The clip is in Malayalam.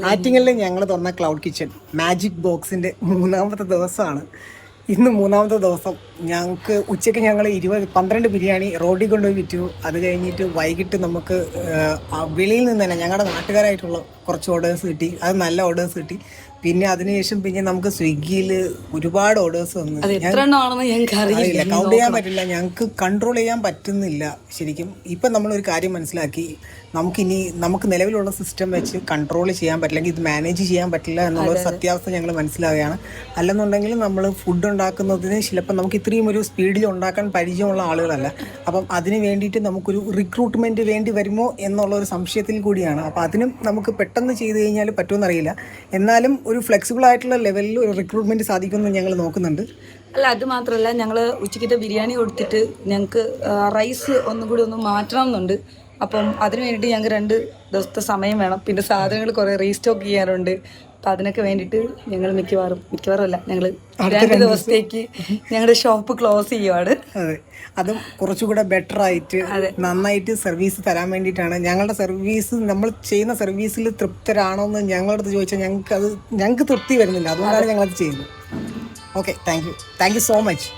ആറ്റിങ്ങലിൽ ഞങ്ങൾ തുറന്ന ക്ലൗഡ് കിച്ചൺ മാജിക് ബോക്സിൻ്റെ 3ാമത്തെ ദിവസമാണ്. ഇന്ന് 3ാമത്തെ ദിവസം. ഞങ്ങൾക്ക് ഉച്ചയ്ക്ക് ഞങ്ങൾ 12 ബിരിയാണി റോഡിൽ കൊണ്ടുപോയി വിറ്റു. അത് കഴിഞ്ഞിട്ട് വൈകിട്ട് നമുക്ക് വെളിയിൽ നിന്ന് തന്നെ ഞങ്ങളുടെ നാട്ടുകാരായിട്ടുള്ള കുറച്ച് ഓർഡേഴ്സ് കിട്ടി. അത് നല്ല ഓർഡേഴ്സ് കിട്ടി. പിന്നെ അതിനുശേഷം നമുക്ക് സ്വിഗ്ഗിയിൽ ഒരുപാട് ഓർഡേഴ്സ് വന്നു. അറിയില്ല, കൗണ്ട് ചെയ്യാൻ പറ്റില്ല, ഞങ്ങൾക്ക് കൺട്രോൾ ചെയ്യാൻ പറ്റുന്നില്ല ശരിക്കും. ഇപ്പം നമ്മളൊരു കാര്യം മനസ്സിലാക്കി, നമുക്ക് നിലവിലുള്ള സിസ്റ്റം വെച്ച് കൺട്രോൾ ചെയ്യാൻ പറ്റില്ലെങ്കിൽ ഇത് മാനേജ് ചെയ്യാൻ പറ്റില്ല എന്നുള്ളൊരു സത്യാവസ്ഥ ഞങ്ങൾ മനസ്സിലാവുകയാണ്. അല്ലെന്നുണ്ടെങ്കിൽ നമ്മൾ ഫുഡ് ഉണ്ടാക്കുന്നതിന് ചിലപ്പോൾ നമുക്ക് ഇത്രയും ഒരു സ്പീഡിൽ ഉണ്ടാക്കാൻ പരിചയമുള്ള ആളുകളല്ല. അപ്പം അതിന് വേണ്ടിയിട്ട് നമുക്കൊരു റിക്രൂട്ട്മെൻറ്റ് വേണ്ടി വരുമോ എന്നുള്ള ഒരു സംശയത്തിൽ കൂടിയാണ്. അപ്പോൾ അതിനും നമുക്ക് പെട്ടെന്ന് ചെയ്ത് കഴിഞ്ഞാൽ പറ്റുമെന്നറിയില്ല. എന്നാലും ഒരു ഫ്ലെക്സിബിൾ ആയിട്ടുള്ള ലെവലിൽ ഒരു റിക്രൂട്ട്മെൻറ്റ് സാധിക്കുമെന്ന് ഞങ്ങൾ നോക്കുന്നുണ്ട്. അല്ല, അത് മാത്രമല്ല, ഞങ്ങൾ ഉച്ചയ്ക്കത്തെ ബിരിയാണി കൊടുത്തിട്ട് ഞങ്ങൾക്ക് റൈസ് ഒന്നും കൂടി ഒന്ന് മാറ്റണം എന്നുണ്ട്. അപ്പം അതിന് വേണ്ടിയിട്ട് ഞങ്ങൾക്ക് 2 ദിവസത്തെ സമയം വേണം. പിന്നെ സാധനങ്ങൾ കുറേ റീസ്റ്റോക്ക് ചെയ്യാറുണ്ട്. അപ്പം അതിനൊക്കെ വേണ്ടിയിട്ട് ഞങ്ങൾ മിക്കവാറും അല്ല, ഞങ്ങൾ 2 ദിവസത്തേക്ക് ഞങ്ങളുടെ ഷോപ്പ് ക്ലോസ് ചെയ്യുവാണ്. അതെ, അതും കുറച്ചുകൂടെ ബെറ്റർ ആയിട്ട് നന്നായിട്ട് സർവീസ് തരാൻ വേണ്ടിയിട്ടാണ്. ഞങ്ങളുടെ സർവീസ്, നമ്മൾ ചെയ്യുന്ന സർവീസിൽ തൃപ്തരാണോ എന്ന് ഞങ്ങളുടെ അടുത്ത് ചോദിച്ചാൽ ഞങ്ങൾക്ക് തൃപ്തി വരുന്നില്ല. അതുകൊണ്ടാണ് ഞങ്ങളത് ചെയ്യുന്നത്. Okay, thank you so much.